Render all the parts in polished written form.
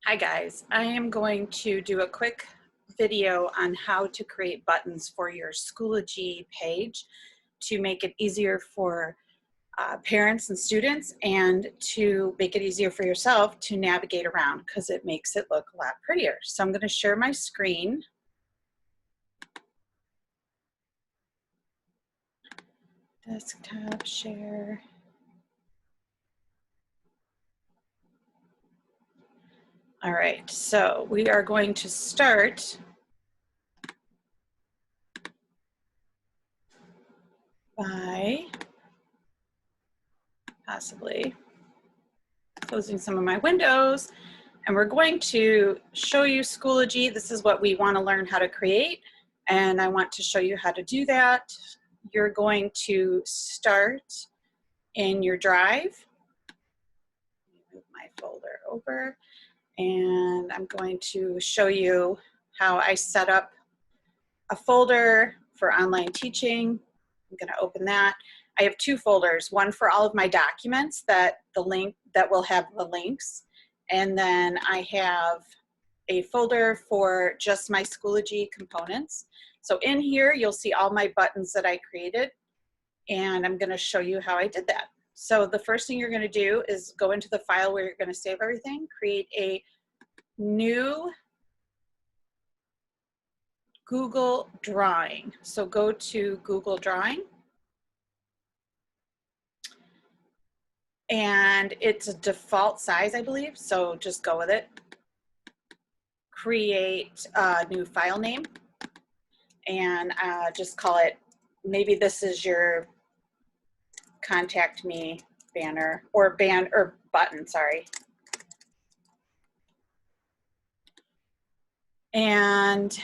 Hi guys, I am going to do a quick video on how to create buttons for your Schoology page to make it easier for parents and students and to make it easier for yourself to navigate around because it makes it look a lot prettier. So I'm going to share my screen. Desktop share. All right, so we are going to start by possibly closing some of my windows, and we're going to show you Schoology. This is what we want to learn how to create, and I want to show you how to do that. You're going to start in your drive. Move my folder over, and I'm going to show you how I set up a folder for online teaching. I'm going to open that. I have two folders, one for all of my documents that will have the links, and then I have a folder for just my Schoology components. So in here you'll see all my buttons that I created, and I'm going to show you how I did that. So the first thing you're going to do is go into the file where you're going to save everything, create a new Google Drawing. So go to Google Drawing, and it's a default size, I believe, so just go with it. Create a new file name, and just call it, maybe this is your contact me banner or button, sorry. And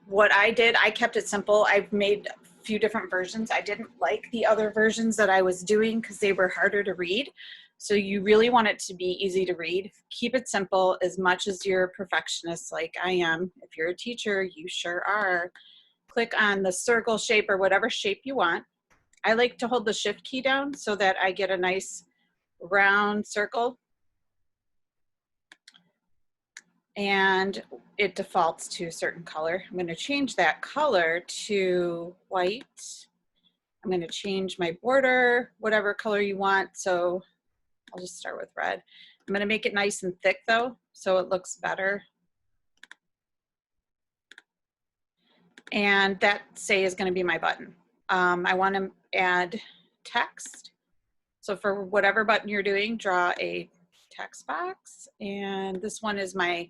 what I did, I kept it simple. I've made a few different versions. I didn't like the other versions that I was doing because they were harder to read. So you really want it to be easy to read. Keep it simple as much as you're a perfectionist like I am. If you're a teacher, you sure are. Click on the circle shape or whatever shape you want. I like to hold the shift key down so that I get a nice round circle. And it defaults to a certain color. I'm going to change that color to white. I'm going to change my border, whatever color you want. So I'll just start with red. I'm going to make it nice and thick though, so it looks better. And that say is going to be my button. I want to add text. So for whatever button you're doing, draw a text box. And this one is my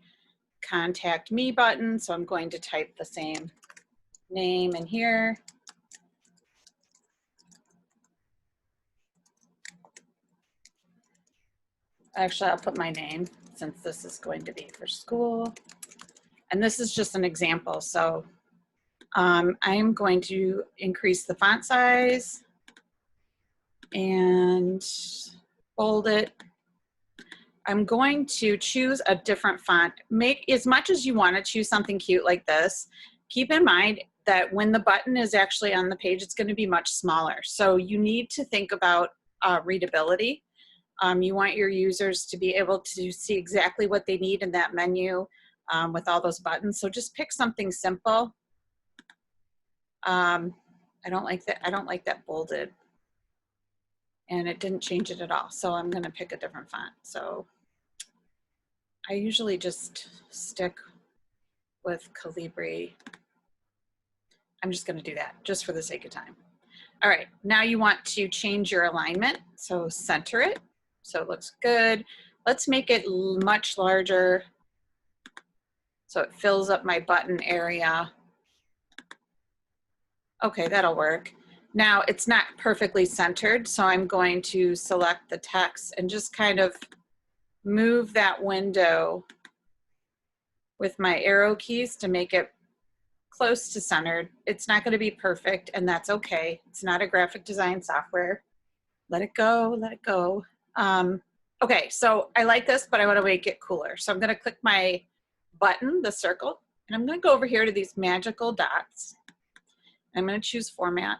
contact me button, so I'm going to type the same name in here. Actually, I'll put my name since this is going to be for school. And this is just an example, so I'm going to increase the font size and bold it. I'm going to choose a different font. Make as much as you want to choose something cute like this. Keep in mind that when the button is actually on the page, it's going to be much smaller. So you need to think about readability. You want your users to be able to see exactly what they need in that menu with all those buttons. So just pick something simple. I don't like that bolded, and it didn't change it at all. So I'm going to pick a different font. So I usually just stick with Calibri. I'm just going to do that just for the sake of time. All right, now you want to change your alignment. So center it so it looks good. Let's make it much larger so it fills up my button area. Okay, that'll work. Now it's not perfectly centered, so I'm going to select the text and just kind of move that window with my arrow keys to make it close to centered. It's not going to be perfect, and that's okay. It's not a graphic design software. Let it go, let it go. Okay, so I like this, but I want to make it cooler. So I'm going to click my button, the circle, and I'm going to go over here to these magical dots. I'm going to choose format.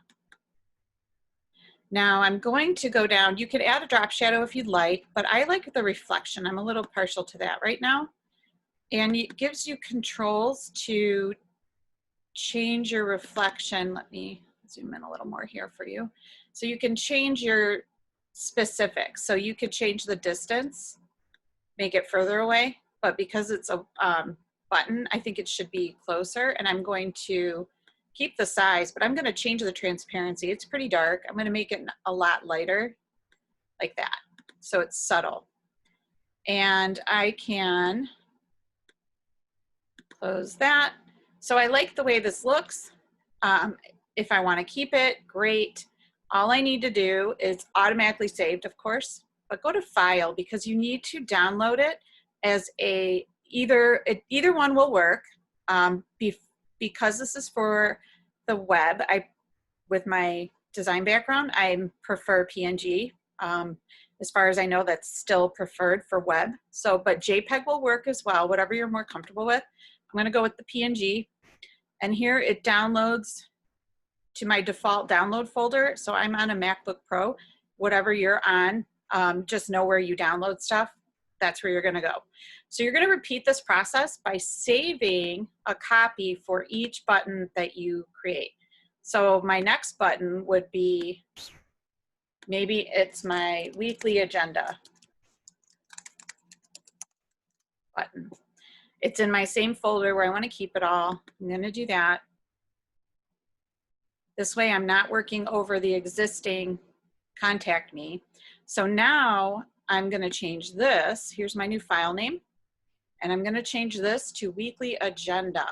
Now I'm going to go down. You could add a drop shadow if you'd like, but I like the reflection. I'm a little partial to that right now. And it gives you controls to change your reflection. Let me zoom in a little more here for you. So you can change your specifics. So you could change the distance, make it further away, but because it's a button, I think it should be closer, and I'm going to keep the size, but I'm going to change the transparency. It's pretty dark. I'm going to make it a lot lighter, like that, so it's subtle. And I can close that. So I like the way this looks. If I want to keep it, great. All I need to do is automatically saved, of course, but go to File, because you need to download it as a, either one will work. Because this is for the web, with my design background, I prefer PNG. As far as I know, that's still preferred for web. So, but JPEG will work as well, whatever you're more comfortable with. I'm gonna go with the PNG, and here it downloads to my default download folder. So I'm on a MacBook Pro. Whatever you're on, just know where you download stuff. That's where you're gonna go. So you're gonna repeat this process by saving a copy for each button that you create. So my next button would be, maybe it's my weekly agenda button. It's in my same folder where I want to keep it all. I'm going to do that. This way I'm not working over the existing contact me. So now I'm going to change this. Here's my new file name. And I'm going to change this to weekly agenda.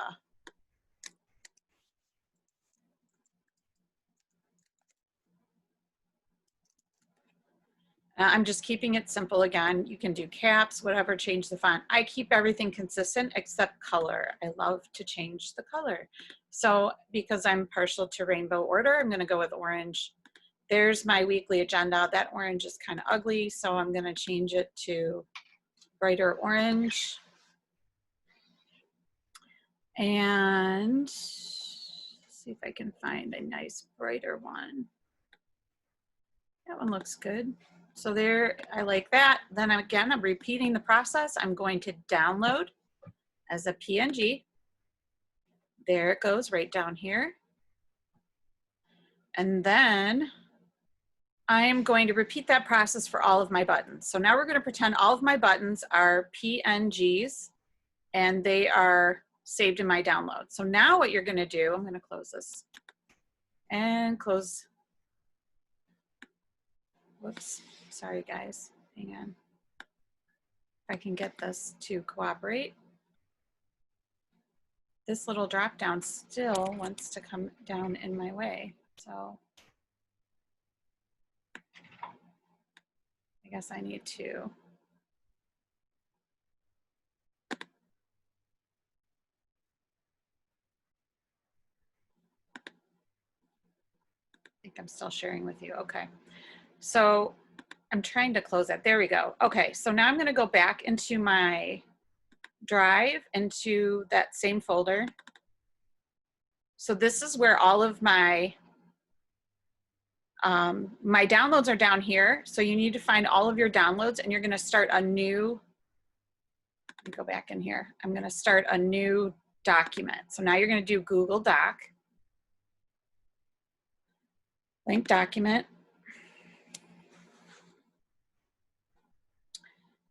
I'm just keeping it simple again. You can do caps, whatever, change the font. I keep everything consistent except color. I love to change the color. So because I'm partial to rainbow order, I'm gonna go with orange. There's my weekly agenda. That orange is kind of ugly, so I'm gonna change it to brighter orange. And let's see if I can find a nice brighter one. That one looks good. So there, I like that. Then again, I'm repeating the process. I'm going to download as a PNG. There it goes right down here. And then I am going to repeat that process for all of my buttons. So now we're going to pretend all of my buttons are PNGs and they are saved in my download. So now what you're going to do, I'm going to close this and close. Whoops, sorry guys, hang on. If I can get this to cooperate. This little drop down still wants to come down in my way. So I guess I need to. I think I'm still sharing with you. Okay. So I'm trying to close that. There we go. Okay. So now I'm going to go back into my drive, into that same folder. So this is where all of my my downloads are down here. So you need to find all of your downloads, and you're going to start a new, let me go back in here. I'm going to start a new document. So now you're going to do Google Doc, link document.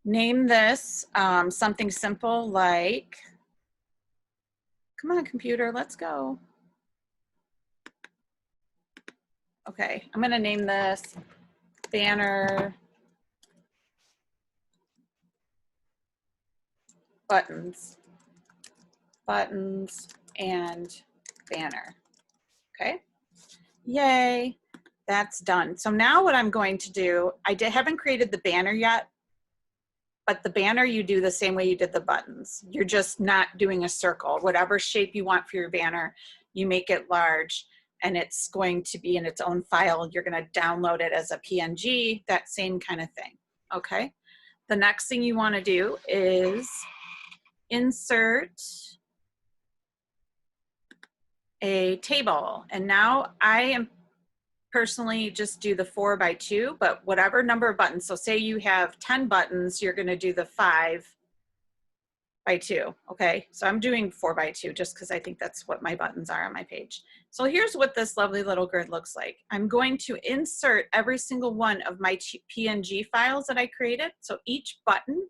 Name this something simple like, come on computer, let's go. Okay, I'm gonna name this banner buttons and banner. Okay, yay, that's done. So now what I'm going to do, haven't created the banner yet, but the banner you do the same way you did the buttons. You're just not doing a circle. Whatever shape you want for your banner, you make it large, and it's going to be in its own file. You're going to download it as a PNG, that same kind of thing. Okay. The next thing you want to do is insert a table. And now I am personally just do the 4x2, but whatever number of buttons. So say you have 10 buttons, you're going to do the 5 by 2, okay? So I'm doing 4 by 2 just because I think that's what my buttons are on my page. So here's what this lovely little grid looks like. I'm going to insert every single one of my PNG files that I created. So each button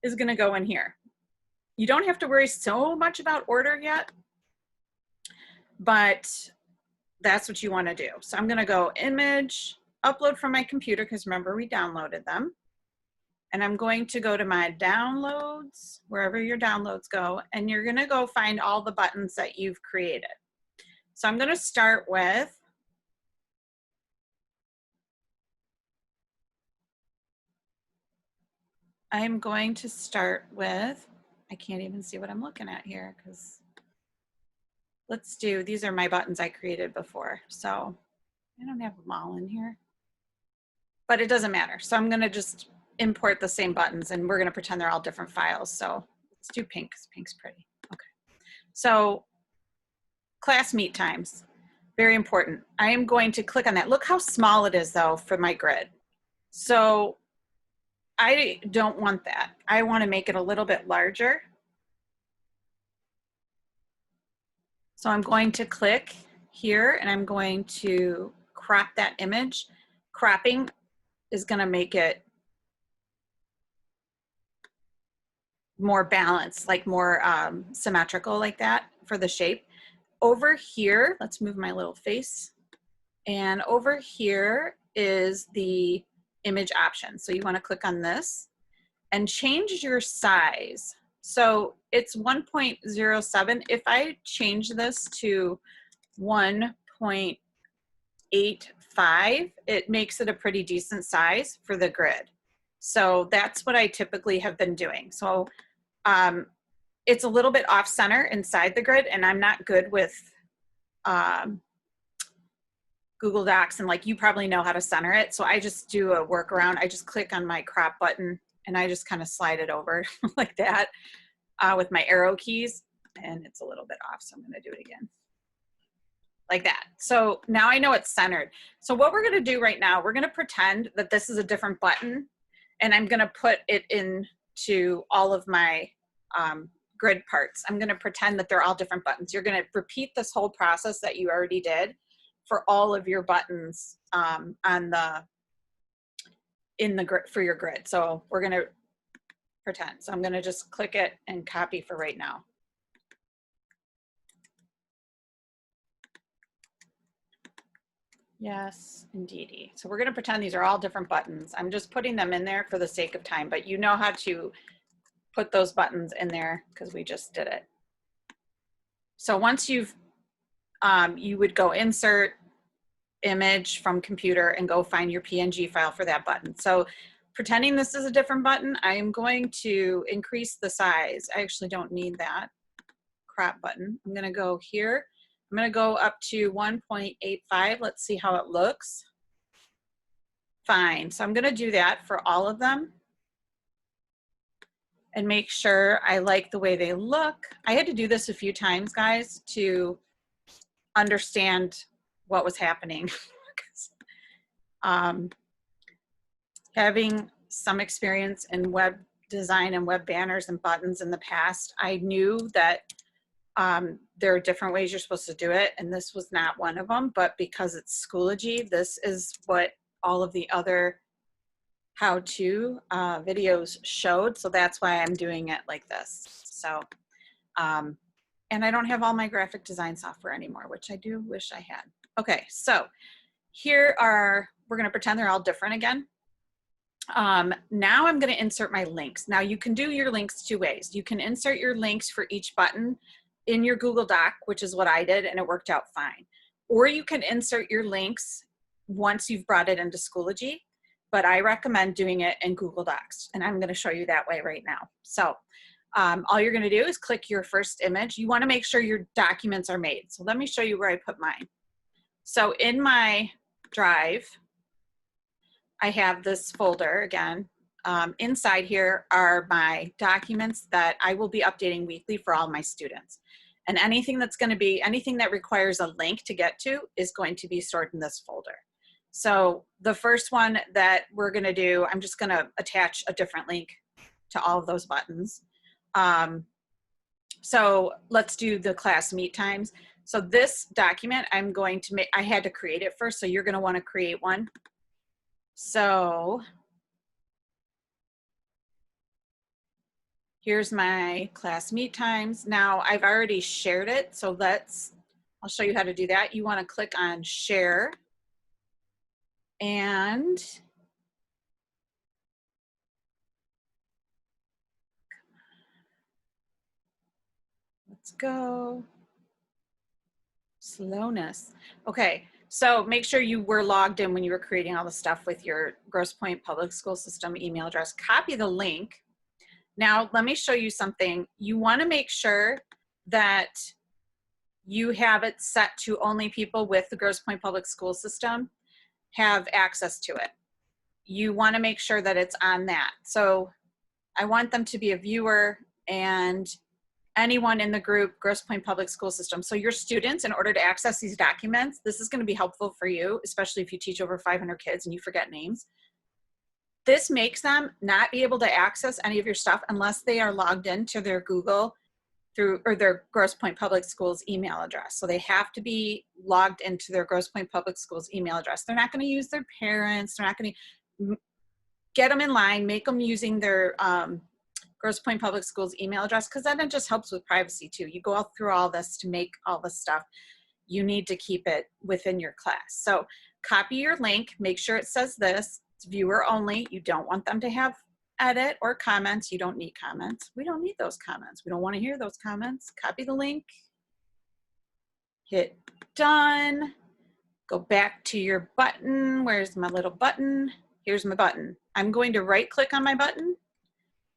is gonna go in here. You don't have to worry so much about order yet, but that's what you wanna do. So I'm gonna go image, upload from my computer, because remember we downloaded them. And I'm going to go to my downloads, wherever your downloads go, and you're gonna go find all the buttons that you've created. So I'm gonna start with, I can't even see what I'm looking at here, because these are my buttons I created before. So I don't have them all in here, but it doesn't matter. So I'm gonna just import the same buttons, and we're gonna pretend they're all different files. So let's do pink, because pink's pretty. Okay. So class meet times, very important. I am going to click on that. Look how small it is though for my grid. So I don't want that. I want to make it a little bit larger. So I'm going to click here and I'm going to crop that image. Cropping is going to make it more balanced, like more symmetrical like that for the shape. Over here, let's move my little face. And over here is the image option. So you want to click on this and change your size. So it's 1.07. If I change this to 1.85, it makes it a pretty decent size for the grid. So that's what I typically have been doing. So it's a little bit off center inside the grid, and I'm not good with Google Docs, and like you probably know how to center it. So I just do a workaround. I just click on my crop button and I just kind of slide it over like that with my arrow keys, and it's a little bit off. So I'm going to do it again like that. So now I know it's centered. So what we're going to do right now, we're going to pretend that this is a different button, and I'm going to put it into all of my grid parts. I'm going to pretend that they're all different buttons. You're going to repeat this whole process that you already did for all of your buttons for your grid. So we're going to pretend. So I'm going to just click it and copy for right now. Yes, indeedy. So we're going to pretend these are all different buttons. I'm just putting them in there for the sake of time, but you know how to put those buttons in there because we just did it. So once you've, you would go insert image from computer and go find your PNG file for that button. So pretending this is a different button, I am going to increase the size. I actually don't need that crop button. I'm going to go here. I'm going to go up to 1.85. Let's see how it looks. Fine. So I'm going to do that for all of them and make sure I like the way they look. I had to do this a few times, guys, to understand what was happening. Having some experience in web design and web banners and buttons in the past, I knew that there are different ways you're supposed to do it, and this was not one of them, but because it's Schoology, this is what all of the other how-to videos showed, so that's why I'm doing it like this. So, and I don't have all my graphic design software anymore, which I do wish I had. Okay, so here are, we're gonna pretend they're all different again. Now I'm gonna insert my links. Now you can do your links two ways. You can insert your links for each button in your Google Doc, which is what I did, and it worked out fine. Or you can insert your links once you've brought it into Schoology, but I recommend doing it in Google Docs, and I'm gonna show you that way right now. So all you're gonna do is click your first image. You wanna make sure your documents are made. So let me show you where I put mine. So in my Drive, I have this folder again. Inside here are my documents that I will be updating weekly for all my students. And anything that's going to be, anything that requires a link to get to is going to be stored in this folder. So the first one that we're going to do, I'm just going to attach a different link to all of those buttons. So let's do the class meet times. So this document, I'm going to make, I had to create it first, so you're going to want to create one. So here's my class meet times. Now I've already shared it, so I'll show you how to do that. You want to click on share, and let's go. Slowness. Okay, so make sure you were logged in when you were creating all the stuff with your Grosse Pointe Public School System email address. Copy the link. Now, let me show you something. You want to make sure that you have it set to only people with the Grosse Pointe Public School System have access to it. You want to make sure that it's on that. So I want them to be a viewer and anyone in the group Grosse Pointe Public School System. So your students, in order to access these documents, this is going to be helpful for you, especially if you teach over 500 kids and you forget names. This makes them not be able to access any of your stuff unless they are logged into their Google or their Grosse Pointe Public Schools email address. So they have to be logged into their Grosse Pointe Public Schools email address. They're not going to use their parents. They're not going to get them in line, make them using their Grosse Pointe Public Schools email address, because then it just helps with privacy too. You go through all this to make all this stuff. You need to keep it within your class. So copy your link, make sure it says this, it's viewer only. You don't want them to have edit or comments. You don't need comments. We don't need those comments. We don't want to hear those comments. Copy the link, hit done, go back to your button. Where's my little button? Here's my button. I'm going to right click on my button,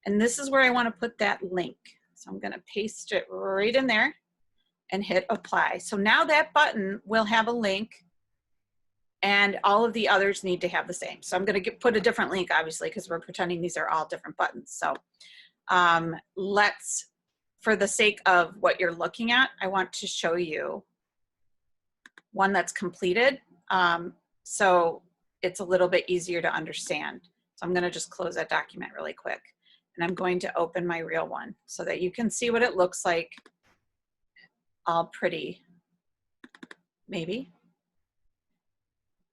and this is where I want to put that link. So I'm going to paste it right in there and hit apply. So now that button will have a link, and all of the others need to have the same. So I'm going to put a different link, obviously, because we're pretending these are all different buttons. So for the sake of what you're looking at, I want to show you one that's completed. So it's a little bit easier to understand. So I'm going to just close that document really quick. And I'm going to open my real one so that you can see what it looks like, all pretty, maybe.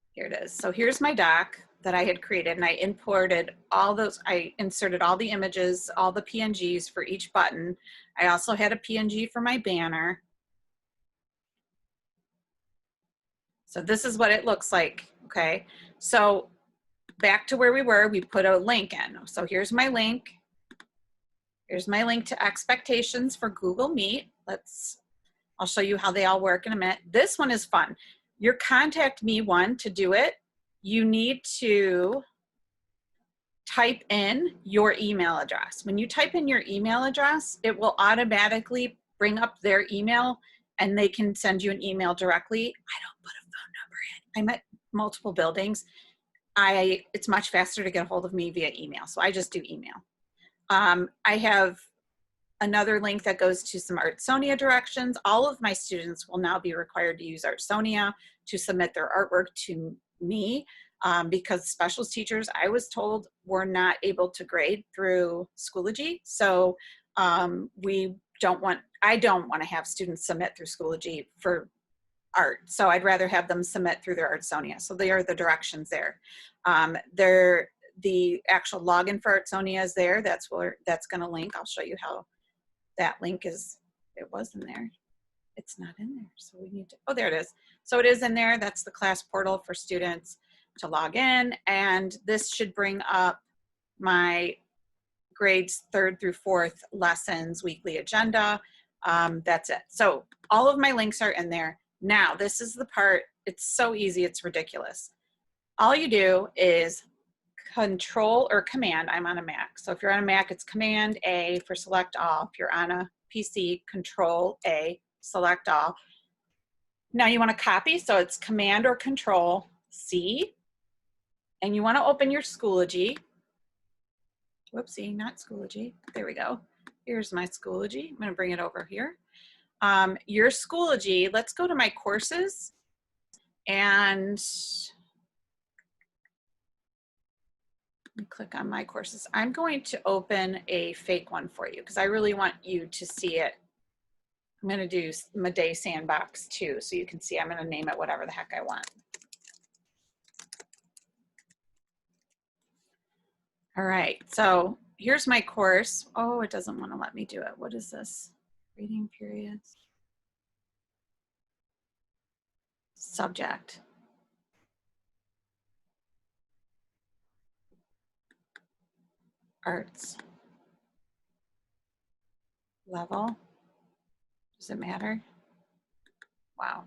Here it is. So here's my doc that I had created, and I imported all those, I inserted all the images, all the PNGs for each button. I also had a PNG for my banner. So this is what it looks like, okay? So back to where we were, we put a link in. So here's my link. Here's my link to expectations for Google Meet. I'll show you how they all work in a minute. This one is fun. Your contact me one to do it, you need to type in your email address. When you type in your email address, it will automatically bring up their email and they can send you an email directly. I don't put a phone number in. I'm at multiple buildings. It's much faster to get a hold of me via email, so I just do email. I have another link that goes to some Artsonia directions. All of my students will now be required to use Artsonia to submit their artwork to me because specials teachers, I was told, were not able to grade through Schoology. So I don't want to have students submit through Schoology for art. So I'd rather have them submit through their Artsonia. So they are the directions there. The actual login for Artsonia is there. That's going to link. I'll show you how that link is. It was in there. It's not in there. So we need to, oh, there it is. So it is in there. That's the class portal for students to log in. And this should bring up my grades 3rd through 4th lessons, weekly agenda. That's it. So all of my links are in there. Now, this is the part, it's so easy, it's ridiculous. All you do is Control or Command, I'm on a Mac. So if you're on a Mac, it's Command A for select all. If you're on a PC, Control A, select all. Now you want to copy, so it's Command or Control C. And you want to open your Schoology. Whoopsie, not Schoology. There we go. Here's my Schoology. I'm going to bring it over here. Your Schoology, let's go to my courses. And let me click on my courses. I'm going to open a fake one for you because I really want you to see it I'm going to do Midday Sandbox 2, so you can see I'm going to name it whatever the heck I want. All right, so here's my course. Oh, it doesn't want to let me do it. What is this? Reading periods. Subject. Arts. Level. Does it matter? Wow.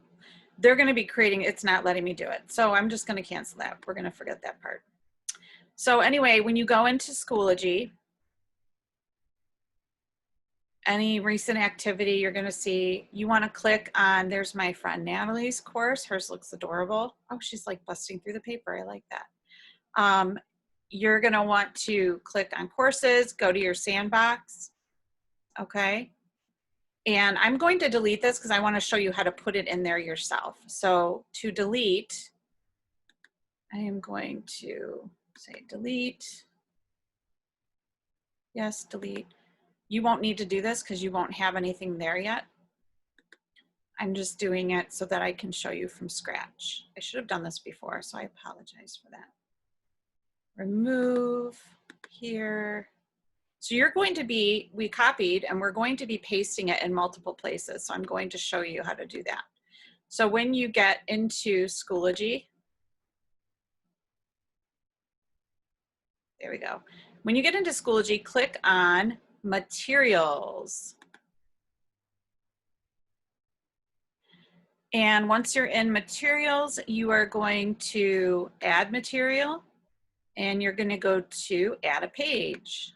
They're going to be creating, it's not letting me do it. So I'm just going to cancel that. We're going to forget that part. So anyway, when you go into Schoology, any recent activity you're going to see, you want to click on, there's my friend Natalie's course. Hers looks adorable. Oh, she's like busting through the paper. I like that. You're going to want to click on courses, go to your sandbox. Okay. And I'm going to delete this because I want to show you how to put it in there yourself. So to delete, I am going to say delete. Yes, delete. You won't need to do this because you won't have anything there yet. I'm just doing it so that I can show you from scratch. I should have done this before, so I apologize for that. Remove here. So you're going to be, we copied and we're going to be pasting it in multiple places. So I'm going to show you how to do that. So when you get into Schoology, there we go. When you get into Schoology, click on Materials. And once you're in Materials, you are going to add material and you're going to go to add a page.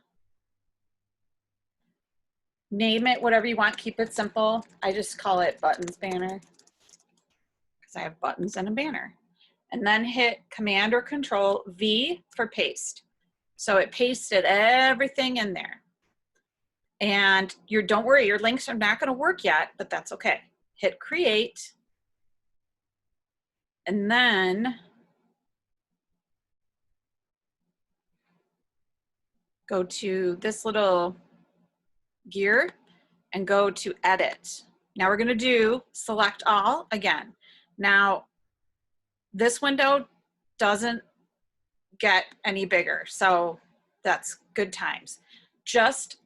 Name it whatever you want, keep it simple. I just call it buttons banner because I have buttons and a banner. And then hit Command or Control V for paste. So it pasted everything in there. And don't worry, your links are not going to work yet, but that's okay. Hit Create. And then go to this little gear and go to Edit. Now we're going to do Select All again. Now, this window doesn't get any bigger, so that's good times. Just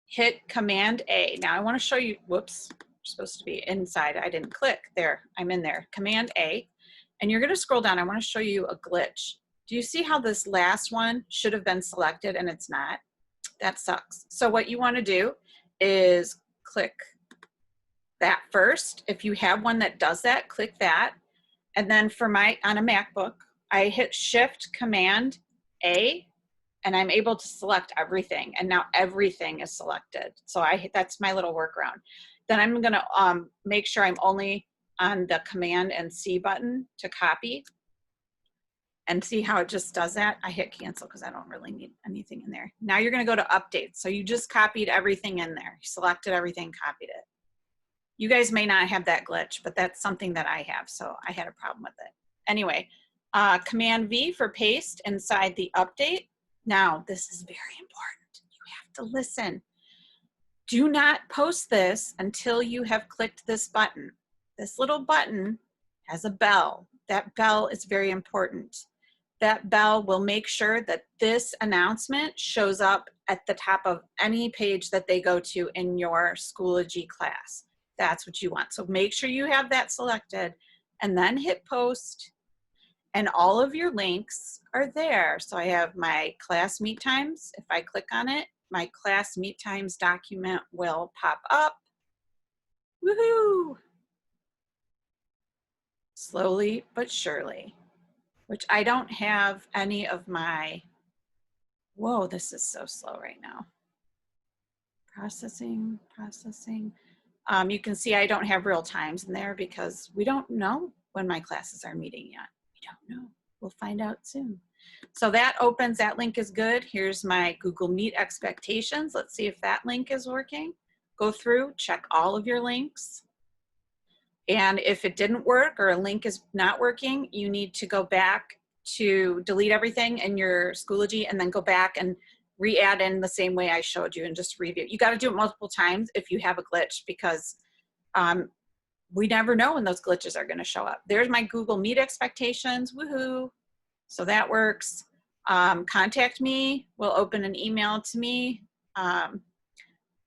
hit Command A. Now I want to show you, whoops, you're supposed to be inside. I didn't click. There, I'm in there. Command A. And you're going to scroll down. I want to show you a glitch. Do you see how this last one should have been selected and it's not? That sucks. So what you want to do is click that first. If you have one that does that, click that. And then for on a MacBook, I hit Shift Command A and I'm able to select everything. And now everything is selected. So that's my little workaround. Then I'm going to make sure I'm only on the Command and C button to copy. And see how it just does that? I hit cancel because I don't really need anything in there. Now you're going to go to update. So you just copied everything in there. You selected everything, copied it. You guys may not have that glitch, but that's something that I have. So I had a problem with it. Anyway, Command V for paste inside the update. Now this is very important. You have to listen. Do not post this until you have clicked this button. This little button has a bell. That bell is very important. That bell will make sure that this announcement shows up at the top of any page that they go to in your Schoology class. That's what you want. So make sure you have that selected and then hit post and all of your links are there. So I have my class meet times. If I click on it, my class meet times document will pop up. Woohoo! Slowly but surely. Which I don't have any of my, whoa, this is so slow right now. Processing. You can see I don't have real times in there because we don't know when my classes are meeting yet. We don't know. We'll find out soon. So that opens, that link is good. Here's my Google Meet expectations. Let's see if that link is working. Go through, check all of your links. And if it didn't work or a link is not working, you need to go back to delete everything in your Schoology and then go back and re-add in the same way I showed you and just review. You got to do it multiple times if you have a glitch, because we never know when those glitches are going to show up. There's my Google Meet expectations. Woohoo. So that works. Contact me. We'll open an email to me.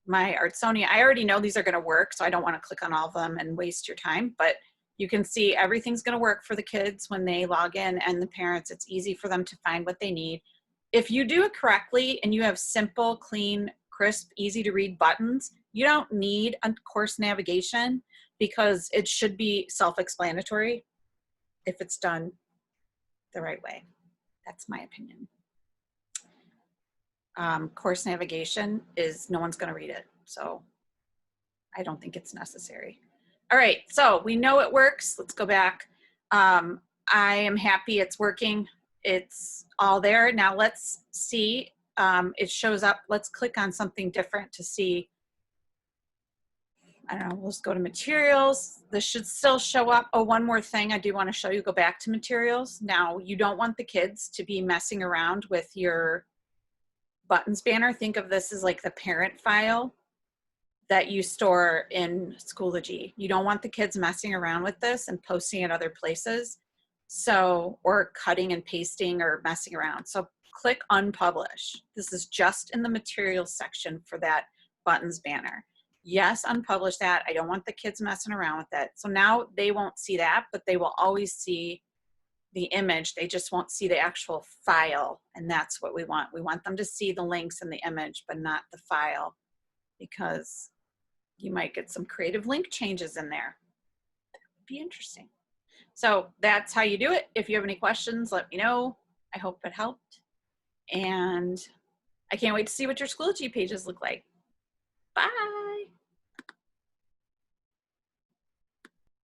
My Artsonia, I already know these are going to work, so I don't want to click on all of them and waste your time, but you can see everything's going to work for the kids when they log in, and the parents. It's easy for them to find what they need. If you do it correctly and you have simple, clean, crisp, easy to read buttons, you don't need a course navigation, because it should be self-explanatory if it's done the right way. That's my opinion. Course navigation is, no one's going to read it, so I don't think it's necessary. All right, so we know it works. Let's go back. I am happy it's working. It's all there. Now let's see. It shows up. Let's click on something different to see. I don't know, let's go to materials. This should still show up. Oh, one more thing I do want to show you. Go back to materials. Now, you don't want the kids to be messing around with your buttons banner. Think of this as like the parent file that you store in Schoology. You don't want the kids messing around with this and posting it other places. So, or cutting and pasting or messing around. So click unpublish. This is just in the materials section for that buttons banner. Yes, unpublish that. I don't want the kids messing around with it. So now they won't see that, but they will always see the image. They just won't see the actual file. And that's what we want. We want them to see the links in the image, but not the file, because you might get some creative link changes in there. That would be interesting. So that's how you do it. If you have any questions, let me know. I hope it helped. And I can't wait to see what your Schoology pages look like. Bye.